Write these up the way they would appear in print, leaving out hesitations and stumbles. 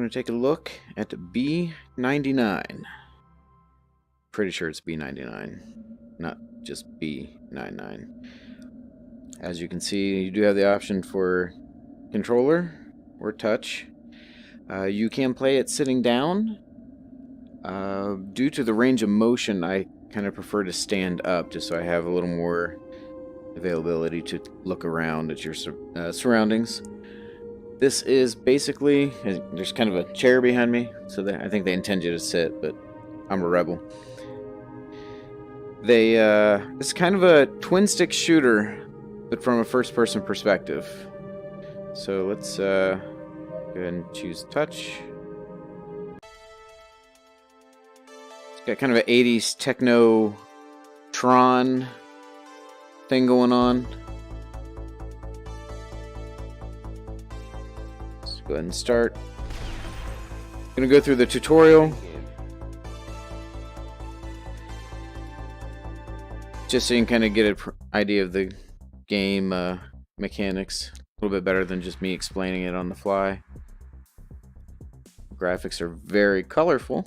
going to take a look at B99. Pretty sure it's B99, not just B99. As you can see, you do have the option for controller or touch. You can play it sitting down. Due to the range of motion, I kind of prefer to stand up just so I have a little more availability to look around at your surroundings. This is basically, there's kind of a chair behind me, so I think they intend you to sit, but I'm a rebel. It's kind of a twin-stick shooter, but from a first-person perspective. So let's go ahead and choose touch. It's got kind of an 80s techno Tron thing going on. Let's go ahead and start. I'm gonna go through the tutorial just so you can kind of get an idea of the game mechanics a little bit better than just me explaining it on the fly. Graphics are very colorful.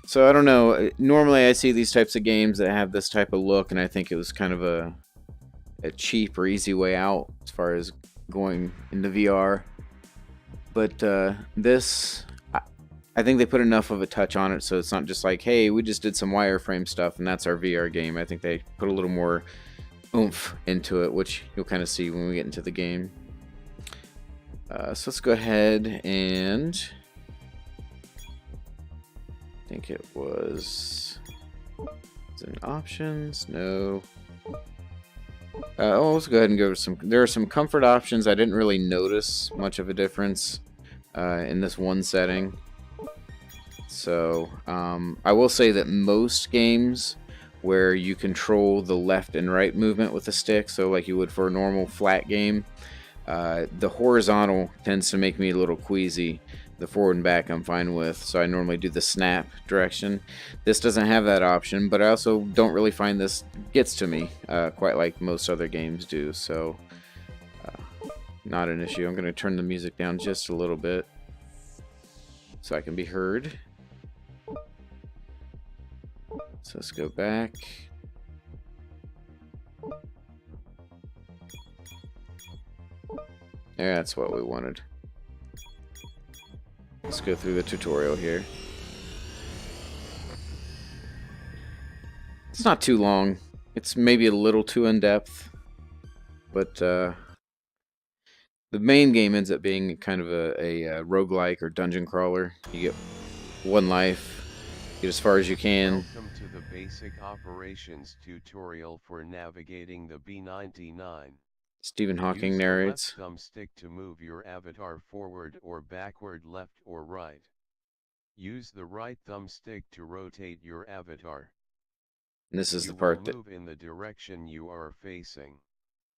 So I don't know, normally I see these types of games that have this type of look, and I think it was kind of a cheap or easy way out as far as going into VR. But this, I think they put enough of a touch on it so it's not just like, hey, we just did some wireframe stuff and that's our VR game. I think they put a little more oomph into it, which you'll kind of see when we get into the game. So let's go ahead and I think it was in options. No. Let's go ahead and go to some. There are some comfort options. I didn't really notice much of a difference in this one setting. So I will say that most games where you control the left and right movement with the stick, so like you would for a normal flat game, the horizontal tends to make me a little queasy. The forward and back I'm fine with, so I normally do the snap direction. This doesn't have that option, but I also don't really find this gets to me quite like most other games do, so not an issue. I'm going to turn the music down just a little bit so I can be heard. So let's go back. Yeah, that's what we wanted. Let's go through the tutorial here. It's not too long. It's maybe a little too in-depth, but the main game ends up being kind of a roguelike or dungeon crawler. You get one life, get as far as you can. Welcome to the basic operations tutorial for navigating the B99. Stephen Hawking Use narrates. the left thumbstick to move your avatar forward or backward, left or right. Use the right thumbstick to rotate your avatar. And this is the part that move in the direction you are facing.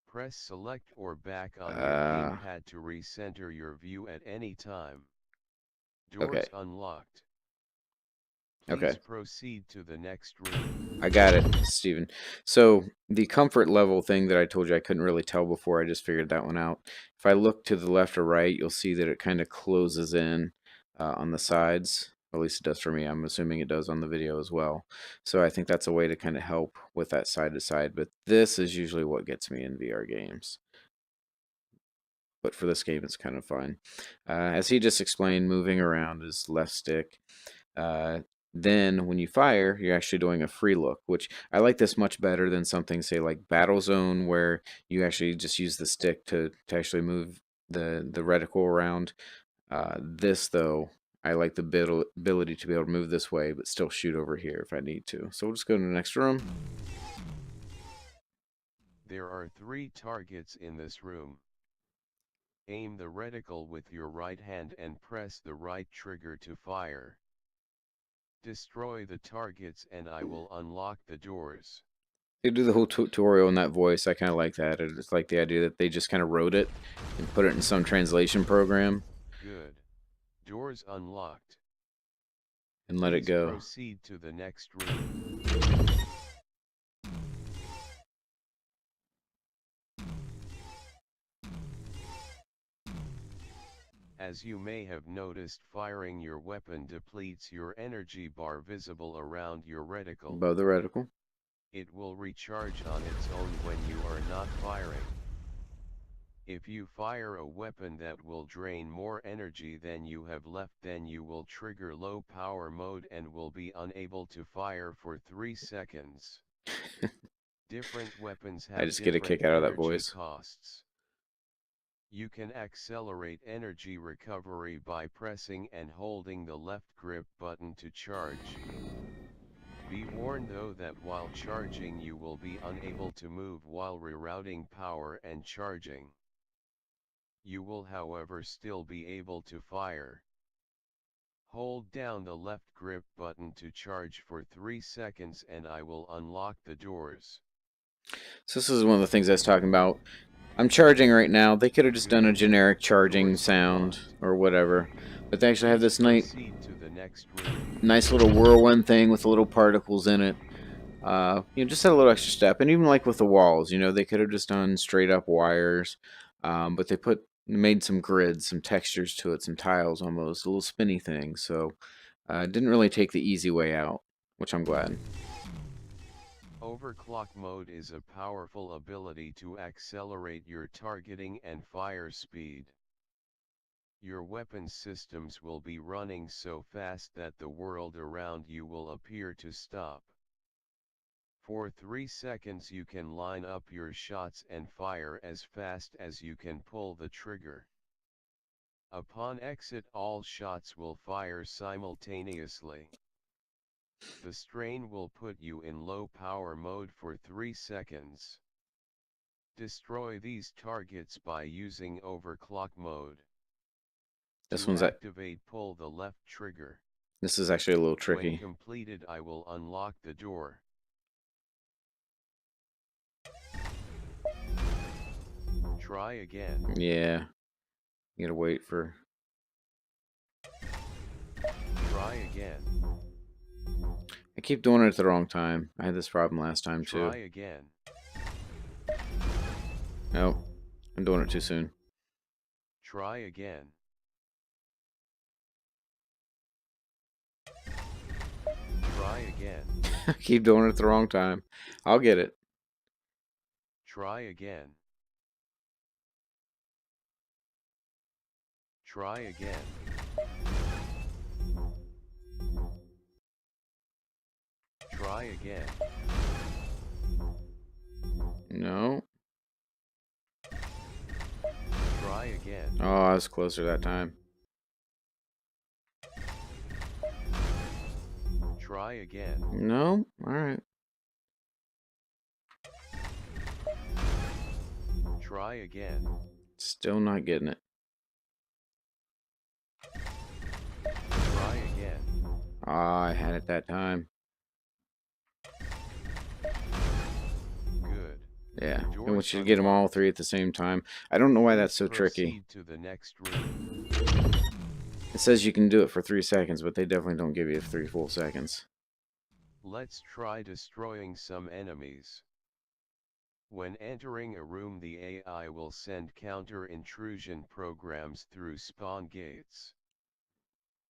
Press select or back on your gamepad to recenter your view at any time. Doors unlocked. Please proceed to the next room. I got it, Steven. So the comfort level thing that I told you I couldn't really tell before, I just figured that one out. If I look to the left or right, you'll see that it kind of closes in on the sides. At least it does for me. I'm assuming it does on the video as well. So I think that's a way to kind of help with that side to side. But this is usually what gets me in VR games. But for this game, it's kind of fun. As he just explained, moving around is left stick. Then when you fire, you're actually doing a free look, which I like this much better than something, say, like Battlezone, where you actually just use the stick to actually move the reticle around. This, though, I like the ability to be able to move this way, but still shoot over here if I need to. So we'll just go to the next room. There are 3 targets in this room. Aim the reticle with your right hand and press the right trigger to fire. Destroy the targets and I will unlock the doors. They do the whole tutorial in that voice. I kind of like that. It's like the idea that they just kind of wrote it and put it in some translation program. Good. Doors unlocked. And let it go. Proceed to the next room. As you may have noticed, firing your weapon depletes your energy bar visible around your reticle. Above the reticle. It will recharge on its own when you are not firing. If you fire a weapon that will drain more energy than you have left, then you will trigger low power mode and will be unable to fire for 3 seconds. Different weapons I have just get a different kick out of that energy voice. costs. You can accelerate energy recovery by pressing and holding the left grip button to charge. Be warned though that while charging you will be unable to move while rerouting power and charging. You will however still be able to fire. Hold down the left grip button to charge for 3 seconds and I will unlock the doors. So this is one of the things I was talking about. I'm charging right now. They could have just done a Good. generic charging Doors sound unlocked. or whatever. But they actually have Please this proceed to the next room. nice little whirlwind thing with little particles in it. Just had a little extra step. And even like with the walls, they could have just done straight up wires. But they made some grids, some textures to it, some tiles almost, a little spinny thing. So didn't really take the easy way out, which I'm glad. Overclock mode is a powerful ability to accelerate your targeting and fire speed. Your weapon systems will be running so fast that the world around you will appear to stop. For 3 seconds you can line up your shots and fire as fast as you can pull the trigger. Upon exit, all shots will fire simultaneously. The strain will put you in low power mode for 3 seconds. Destroy these targets by using overclock mode. To activate, pull the left trigger. This is actually a little tricky. When completed, I will unlock the door. Try again. Yeah. You gotta wait for... Try again. I keep doing it at the wrong time. I had this problem last time too. Try again. Nope. I'm doing it too soon. Try again. Try again. I keep doing it at the wrong time. I'll get it. Try again. Try again. Try again. No. Try again. Oh, I was closer that time. Try again. No? Alright. Try again. Still not getting it. Try again. Ah, I had it that time. Good. Yeah, I want you to get them all three at the same time. I don't know why that's so tricky. To the next room. It says you can do it for 3 seconds, but they definitely don't give you 3 full seconds. Let's try destroying some enemies. When entering a room, the AI will send counter-intrusion programs through spawn gates.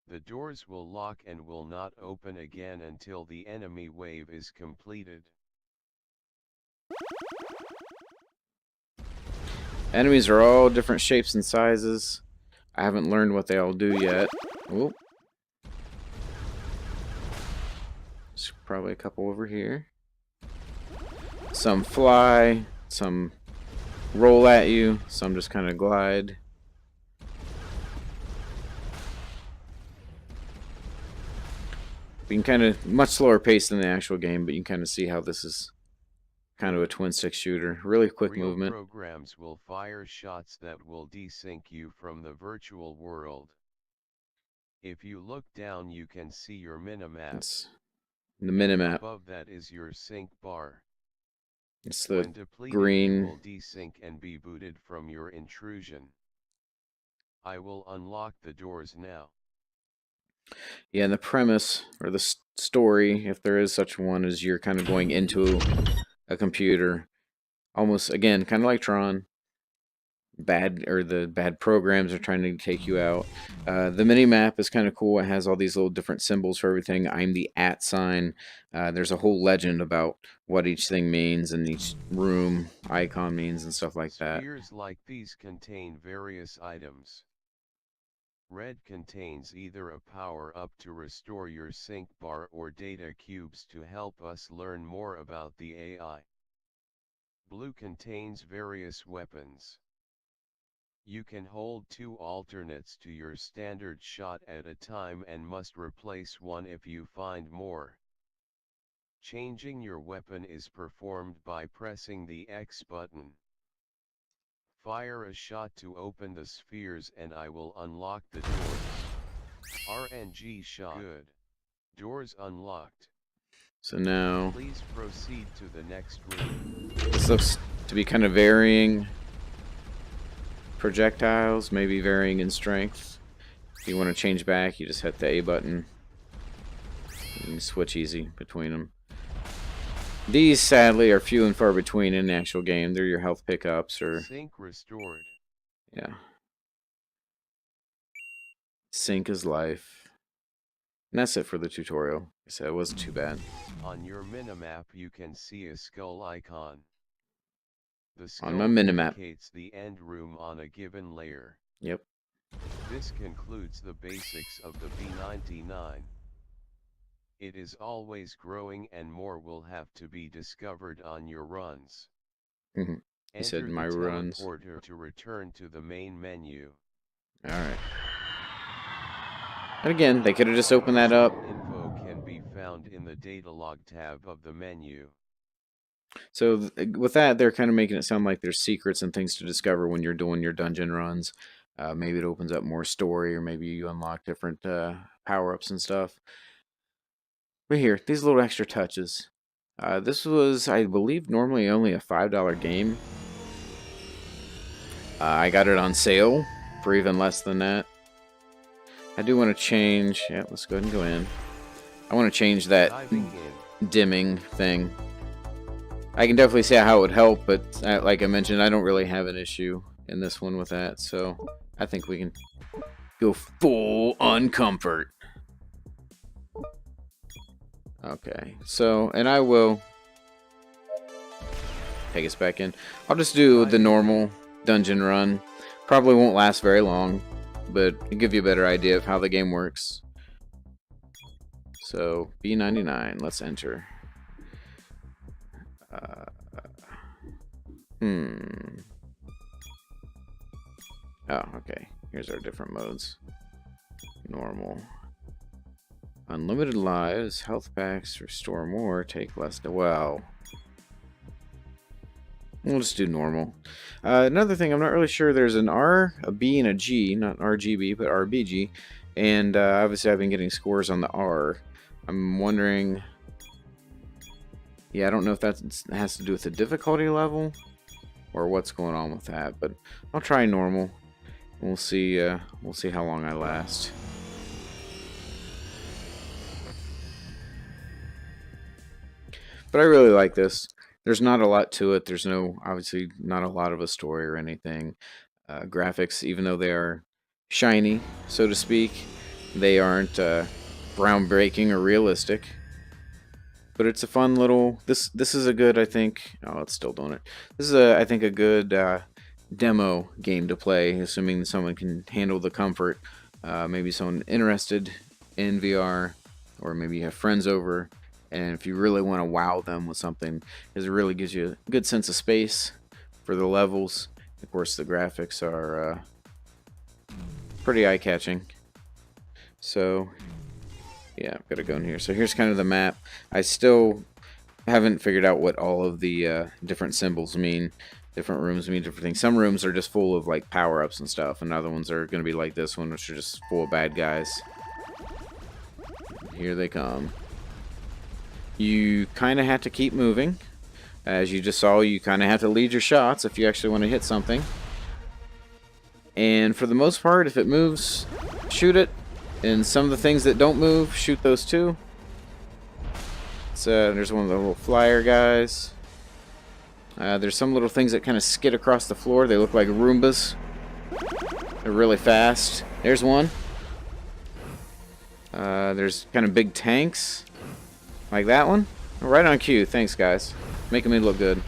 The doors will lock and will not open again until the enemy wave is completed. Enemies are all different shapes and sizes. I haven't learned what they all do yet. Oh. There's probably a couple over here. Some fly, some roll at you, some just kind of glide. You can kind of, much slower pace than the actual game, but you can kind of see how this is kind of a twin-stick shooter. Really quick movement. Programs will fire shots that will desync you from the virtual world. If you look down, you can see your minimap. It's the minimap. Above that is your sync bar. It's the when depleted, green. you will desync and be booted from your intrusion. I will unlock the doors now. Yeah, and the premise, or the story, if there is such one, is you're kind of going into a computer. Almost, again, kind of like Tron. the bad programs are trying to take you out. The mini map is kind of cool. It has all these little different symbols for everything. I'm the @ sign. There's a whole legend about what each thing means and each room icon means and stuff like that. Spheres like these contain various items. Red contains either a power-up to restore your sync bar or data cubes to help us learn more about the AI. Blue contains various weapons. You can hold 2 alternates to your standard shot at a time and must replace one if you find more. Changing your weapon is performed by pressing the X button. Fire a shot to open the spheres and I will unlock the doors. RNG shot. Good. Doors unlocked. So now, please proceed to the next room. This looks to be kind of varying projectiles, maybe varying in strength. If you want to change back, you just hit the A button. You can switch easy between them. These, sadly, are few and far between in the actual game. They're your health pickups or... Sync restored. Yeah. Sync is life. And that's it for the tutorial. So it wasn't too bad. On your minimap, you can see a skull icon. The skull on my minimap indicates the end room on a given layer. Yep. This concludes the basics of the B99. It is always growing and more will have to be discovered on your runs. He said my runs. Enter the teleporter to return to the main menu. Alright. And again, they could have just opened that up. Info can be found in the data log tab of the menu. So with that, they're kind of making it sound like there's secrets and things to discover when you're doing your dungeon runs. Maybe it opens up more story, or maybe you unlock different power-ups and stuff. But here, these little extra touches. This was, I believe, normally only a $5 game. I got it on sale for even less than that. I do want to change... Yeah, let's go ahead and go in. I want to change that dimming thing. I can definitely see how it would help, but like I mentioned, I don't really have an issue in this one with that. So I think we can go full on comfort. Okay, so, and I will take us back in. I'll just do the normal dungeon run. Probably won't last very long, but it'll give you a better idea of how the game works. So, B99, let's enter. Oh, okay. Here's our different modes. Normal. Unlimited lives, health packs, restore more, take less. Wow. We'll just do normal. Another thing, I'm not really sure. There's an R, a B, and a G. Not RGB, but RBG. And obviously I've been getting scores on the R. I'm wondering... Yeah, I don't know if that has to do with the difficulty level or what's going on with that. But I'll try normal. We'll see how long I last. But I really like this. There's not a lot to it. There's obviously not a lot of a story or anything. Graphics, even though they are shiny, so to speak, they aren't groundbreaking or realistic. But it's a fun little... This is a good, I think... Oh, it's still doing it. This is, I think, a good demo game to play, assuming someone can handle the comfort. Maybe someone interested in VR, or maybe you have friends over. And if you really want to wow them with something, because it really gives you a good sense of space for the levels. Of course, the graphics are pretty eye-catching. So, yeah, I've got to go in here. So here's kind of the map. I still haven't figured out what all of the different symbols mean. Different rooms mean different things. Some rooms are just full of like power-ups and stuff, and other ones are going to be like this one, which are just full of bad guys. Here they come. You kind of have to keep moving. As you just saw, you kind of have to lead your shots if you actually want to hit something. And for the most part, if it moves, shoot it. And some of the things that don't move, shoot those too. So there's one of the little flyer guys. There's some little things that kind of skid across the floor. They look like Roombas. They're really fast. There's one. There's kind of big tanks. Like that one. Right on cue. Thanks, guys. Making me look good.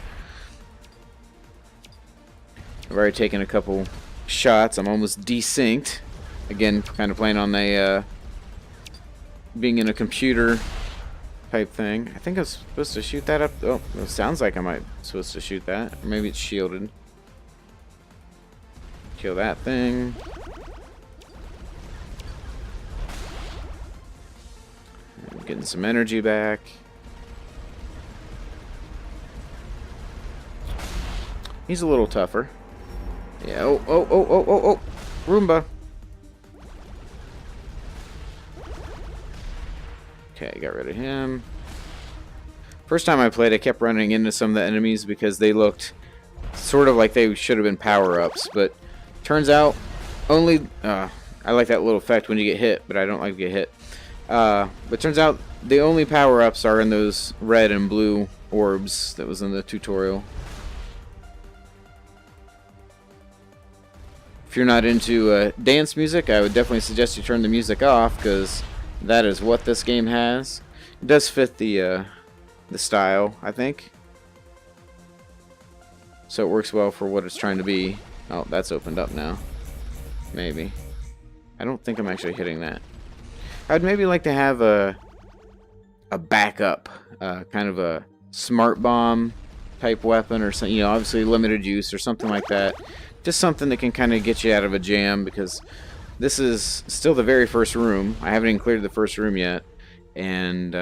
I've already taken a couple shots. I'm almost desynced. Again, kind of playing on a being in a computer type thing. I think I was supposed to shoot that up. Oh, it sounds like I might be supposed to shoot that. Or maybe it's shielded. Kill that thing. I'm getting some energy back. He's a little tougher. Yeah. Oh. Roomba. Okay, got rid of him. First time I played, I kept running into some of the enemies because they looked sort of like they should have been power-ups, but turns out only... I like that little effect when you get hit, but I don't like to get hit. But turns out the only power-ups are in those red and blue orbs that was in the tutorial. If you're not into dance music, I would definitely suggest you turn the music off, because that is what this game has. It does fit the style, I think. So it works well for what it's trying to be. Oh, that's opened up now. Maybe. I don't think I'm actually hitting that. I'd maybe like to have a backup, kind of a smart bomb type weapon or something. You know, obviously limited use or something like that. Just something that can kind of get you out of a jam, because this is still the very first room. I haven't even cleared the first room yet, and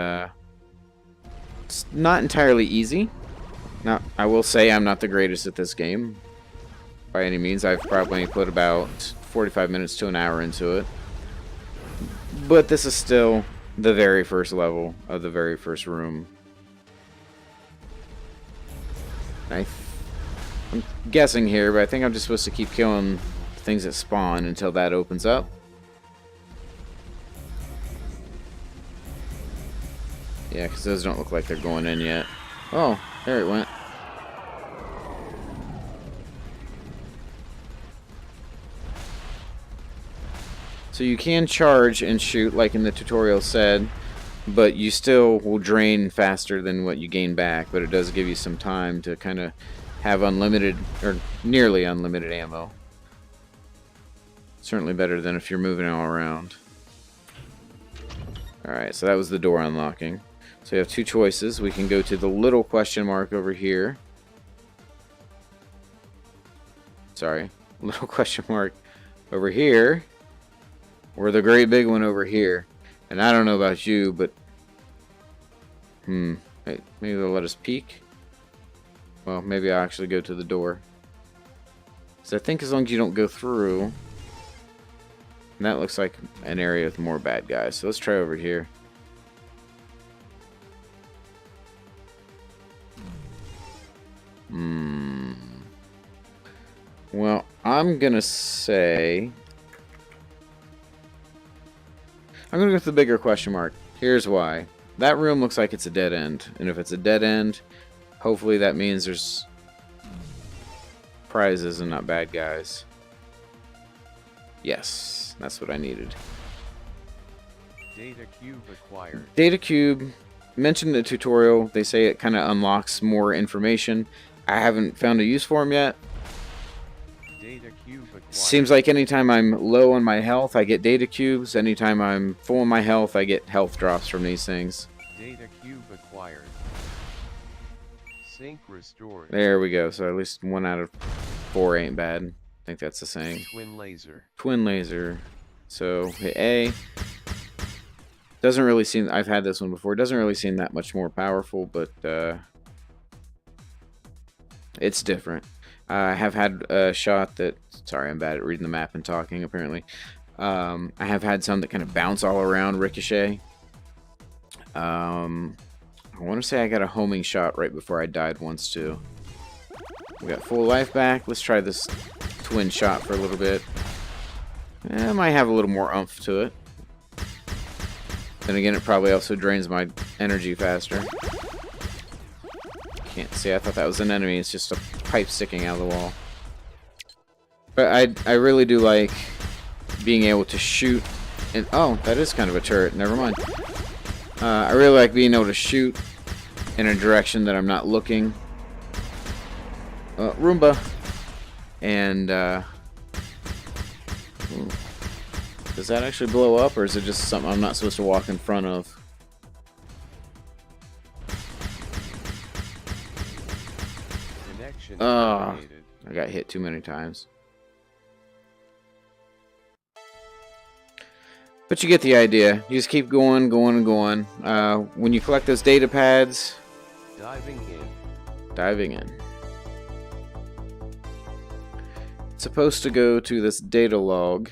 it's not entirely easy. Now, I will say I'm not the greatest at this game by any means. I've probably put about 45 minutes to an hour into it, but this is still the very first level of the very first room. I'm guessing here, but I think I'm just supposed to keep killing things that spawn until that opens up. Yeah, because those don't look like they're going in yet. Oh, there it went. So you can charge and shoot like in the tutorial said, but you still will drain faster than what you gain back, but it does give you some time to kind of have unlimited, or nearly unlimited ammo. Certainly better than if you're moving all around. Alright, so that was the door unlocking. So you have two choices. We can go to the little question mark over here. Sorry, little question mark over here. Or the great big one over here. And I don't know about you, but... Wait, maybe they'll let us peek? Well, maybe I'll actually go to the door. So I think as long as you don't go through... And that looks like an area with more bad guys. So let's try over here. Well, I'm gonna say... I'm gonna go with the bigger question mark. Here's why. That room looks like it's a dead end. And if it's a dead end, hopefully that means there's prizes and not bad guys. Yes, that's what I needed. Data cube acquired. Data cube. Mentioned in the tutorial, they say it kind of unlocks more information. I haven't found a use for them yet. Data cube acquired. Seems like anytime I'm low on my health, I get data cubes. Anytime I'm full on my health, I get health drops from these things. Data cube acquired. Sync restored. There we go. So at least 1 out of 4 ain't bad. I think that's the saying. Twin laser. Twin laser. So hit A. Doesn't really seem... I've had this one before. It doesn't really seem that much more powerful, but it's different. I have had a shot that... Sorry, I'm bad at reading the map and talking, apparently. I have had some that kind of bounce all around, ricochet. I want to say I got a homing shot right before I died once, too. We got full life back. Let's try this twin shot for a little bit. It might have a little more oomph to it. Then again, it probably also drains my energy faster. Can't see. I thought that was an enemy. It's just a pipe sticking out of the wall. But I really do like being able to shoot. And oh, that is kind of a turret. Never mind. I really like being able to shoot in a direction that I'm not looking. Roomba. And does that actually blow up, or is it just something I'm not supposed to walk in front of? I got hit too many times. But you get the idea. You just keep going, going, and going. When you collect those data pads... Diving in. It's supposed to go to this data log,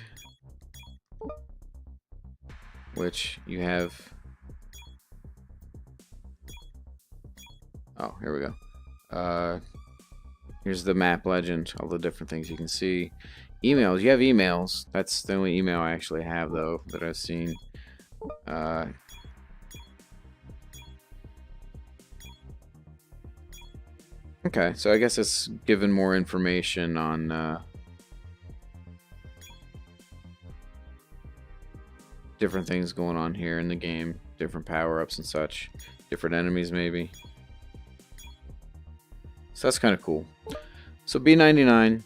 which you have... Oh, here we go. Here's the map legend, all the different things you can see. Emails, you have emails. That's the only email I actually have, though, that I've seen. Okay, so I guess it's given more information on different things going on here in the game. Different power-ups and such. Different enemies, maybe. So that's kind of cool. So B99,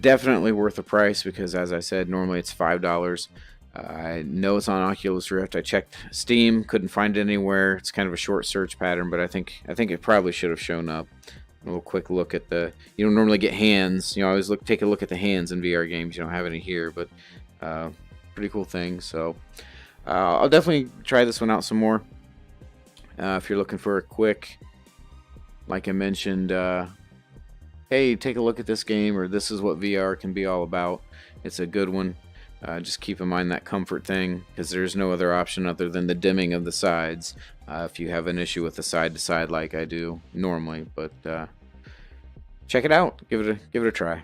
definitely worth the price because, as I said, normally it's $5. I know it's on Oculus Rift. I checked Steam, couldn't find it anywhere. It's kind of a short search pattern, but I think it probably should have shown up. A little quick look at the. You don't normally get hands. You know, I always take a look at the hands in VR games. You don't have any here, but pretty cool thing. So I'll definitely try this one out some more. If you're looking for a quick, like I mentioned, hey, take a look at this game, or this is what VR can be all about. It's a good one. Just keep in mind that comfort thing, because there's no other option other than the dimming of the sides if you have an issue with the side to side like I do normally. But check it out. Give it a try.